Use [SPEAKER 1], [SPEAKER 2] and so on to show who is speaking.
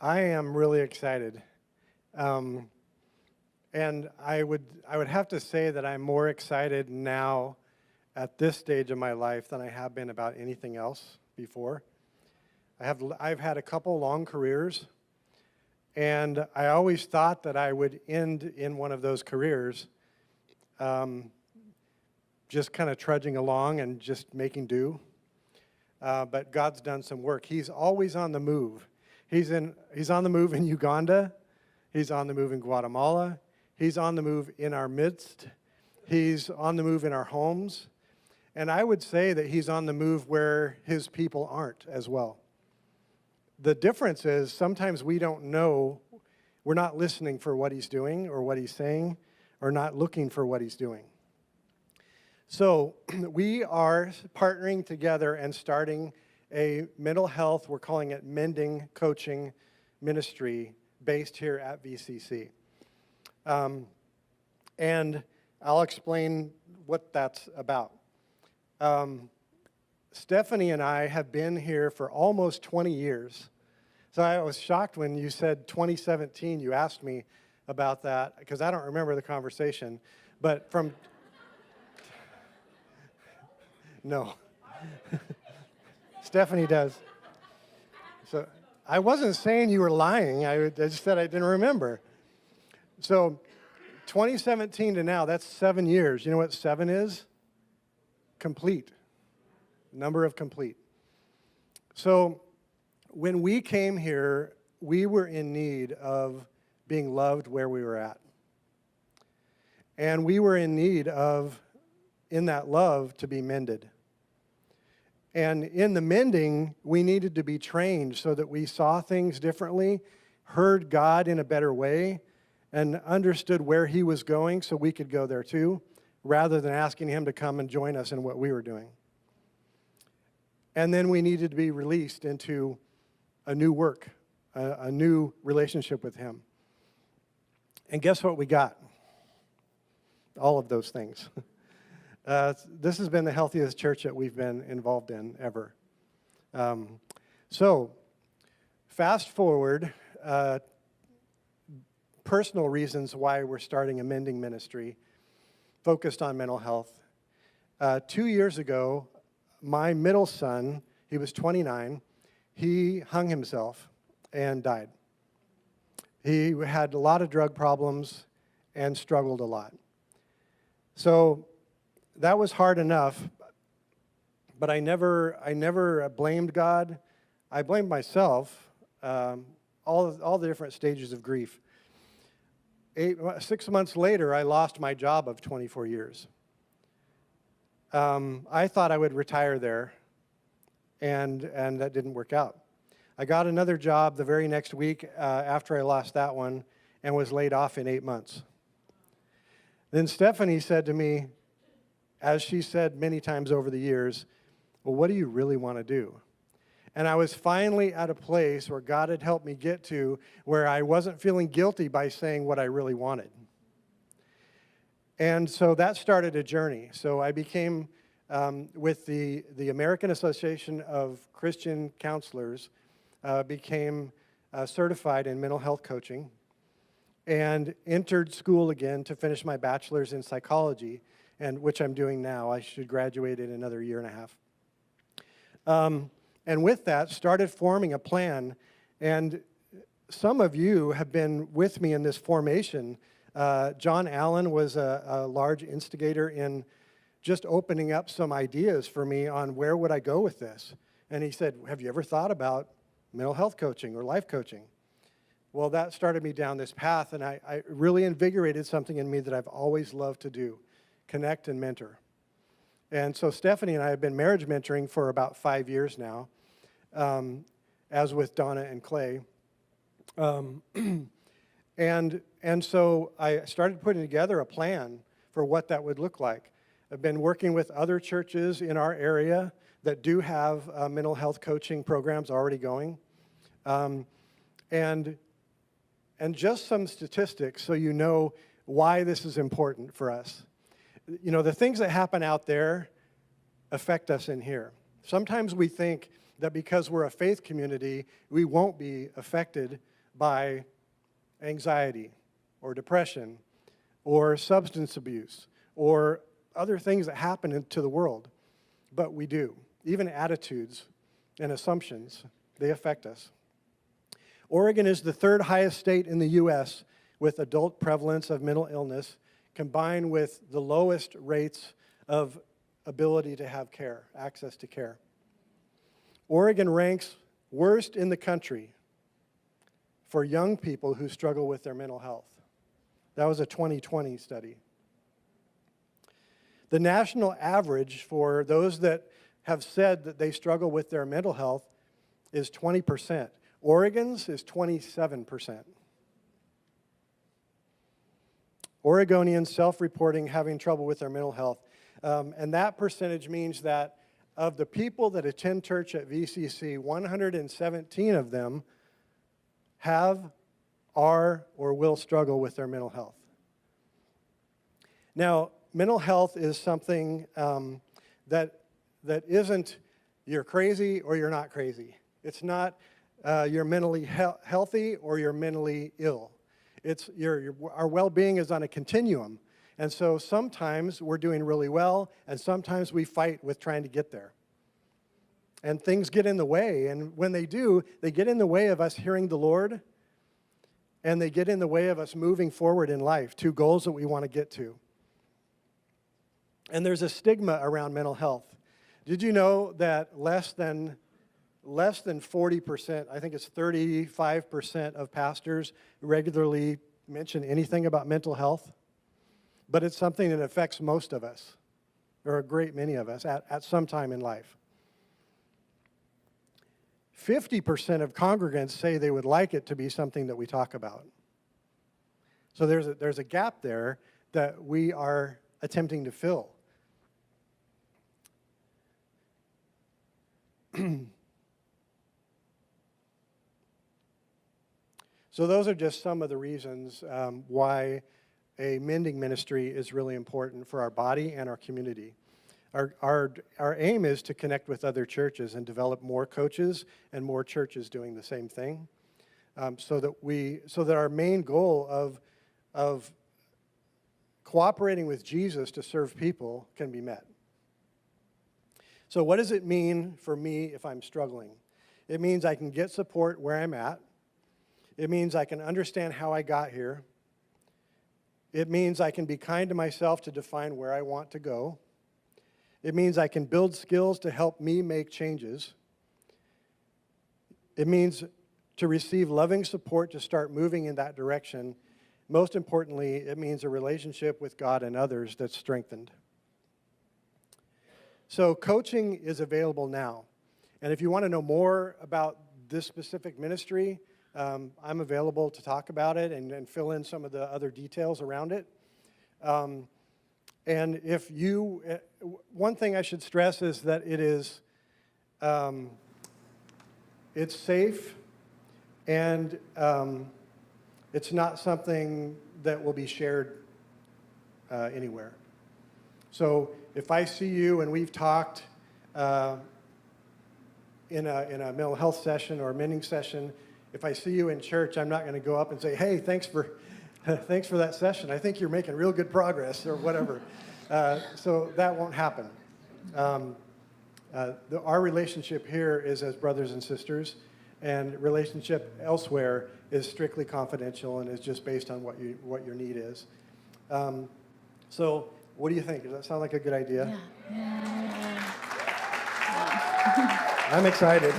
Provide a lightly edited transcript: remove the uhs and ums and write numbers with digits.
[SPEAKER 1] I am really excited. Um, and I would have to say that I'm more excited now at this stage of my life than I have been about anything else before. I've had a couple long careers, and I always thought that I would end in one of those careers, um, just kind of trudging along and just making do. But God's done some work. He's always on the move. He's on the move in Uganda. He's on the move in Guatemala. He's on the move in our midst. He's on the move in our homes. And I would say that he's on the move where his people aren't as well. The difference is sometimes we don't know, we're not listening for what he's doing or what he's saying, or not looking for what he's doing. So we are partnering together and starting a mental health, we're calling it Mending Coaching Ministry, based here at VCC. And I'll explain what that's about. Stephanie and I have been here for almost 20 years. So I was shocked when you said 2017, you asked me about that, because I don't remember the conversation. But from... No. Stephanie does. So I wasn't saying you were lying. I just said I didn't remember. So 2017 to now, that's 7 years. You know what 7 is? Complete. Number of complete. So when we came here, we were in need of being loved where we were at. And we were in need of, in that love, to be mended. And in the mending, we needed to be trained so that we saw things differently, heard God in a better way, and understood where he was going so we could go there too, rather than asking him to come and join us in what we were doing. And then we needed to be released into a new work, a new relationship with him. And guess what we got? All of those things. This has been the healthiest church that we've been involved in ever. So, fast forward, personal reasons why we're starting a mending ministry focused on mental health. 2 years ago, my middle son, he was 29, he hung himself and died. He had a lot of drug problems and struggled a lot. So that was hard enough, but I never blamed God. I blamed myself, all the different stages of grief. 6 months later, I lost my job of 24 years. I thought I would retire there, and that didn't work out. I got another job the very next week after I lost that one and was laid off in 8 months. Then Stephanie said to me, as she said many times over the years, well, what do you really want to do? And I was finally at a place where God had helped me get to where I wasn't feeling guilty by saying what I really wanted. And so that started a journey. So I became, with the American Association of Christian Counselors, became certified in mental health coaching and entered school again to finish my bachelor's in psychology, and which I'm doing now. I should graduate in another year and a half. And with that, started forming a plan. And some of you have been with me in this formation. John Allen was a large instigator in just opening up some ideas for me on where would I go with this. And he said, have you ever thought about mental health coaching or life coaching? Well, that started me down this path, and I really invigorated something in me that I've always loved to do. Connect and mentor. And so Stephanie and I have been marriage mentoring for about 5 years now, as with Donna and Clay. And so I started putting together a plan for what that would look like. I've been working with other churches in our area that do have mental health coaching programs already going. And just some statistics so you know why this is important for us. You know, the things that happen out there affect us in here. Sometimes we think that because we're a faith community, we won't be affected by anxiety or depression or substance abuse or other things that happen to the world. But we do. Even attitudes and assumptions, they affect us. Oregon is the third highest state in the U.S. with adult prevalence of mental illness, combined with the lowest rates of ability to have care, access to care. Oregon ranks worst in the country for young people who struggle with their mental health. That was a 2020 study. The national average for those that have said that they struggle with their mental health is 20%. Oregon's is 27%. Oregonians self-reporting having trouble with their mental health. And that percentage means that of the people that attend church at VCC, 117 of them have, are, or will struggle with their mental health. Now, mental health is something that isn't you're crazy or you're not crazy. It's not you're mentally healthy or you're mentally ill. It's our well-being is on a continuum. And so sometimes we're doing really well, and sometimes we fight with trying to get there. And things get in the way, and when they do, they get in the way of us hearing the Lord, and they get in the way of us moving forward in life, two goals that we want to get to. And there's a stigma around mental health. Did you know that less than 40%, I think it's 35% of pastors regularly mention anything about mental health? But it's something that affects most of us, or a great many of us, at some time in life. 50% of congregants say they would like it to be something that we talk about. So there's a gap there that we are attempting to fill. So those are just some of the reasons why a mending ministry is really important for our body and our community. Our aim is to connect with other churches and develop more coaches and more churches doing the same thing, so that our main goal of cooperating with Jesus to serve people can be met. So what does it mean for me if I'm struggling? It means I can get support where I'm at. It means I can understand how I got here. It means I can be kind to myself to define where I want to go. It means I can build skills to help me make changes. It means to receive loving support to start moving in that direction. Most importantly, it means a relationship with God and others that's strengthened. So coaching is available now. And if you want to know more about this specific ministry, I'm available to talk about it and fill in some of the other details around it. And if you, one thing I should stress is that it is, it's safe, and it's not something that will be shared anywhere. So if I see you and we've talked in a mental health session or a mending session, if I see you in church, I'm not going to go up and say, hey, thanks for that session. I think you're making real good progress, or whatever. So that won't happen. Our relationship here is as brothers and sisters, and relationship elsewhere is strictly confidential and is just based on what your need is. So what do you think? Does that sound like a good idea?
[SPEAKER 2] Yeah.
[SPEAKER 1] I'm excited.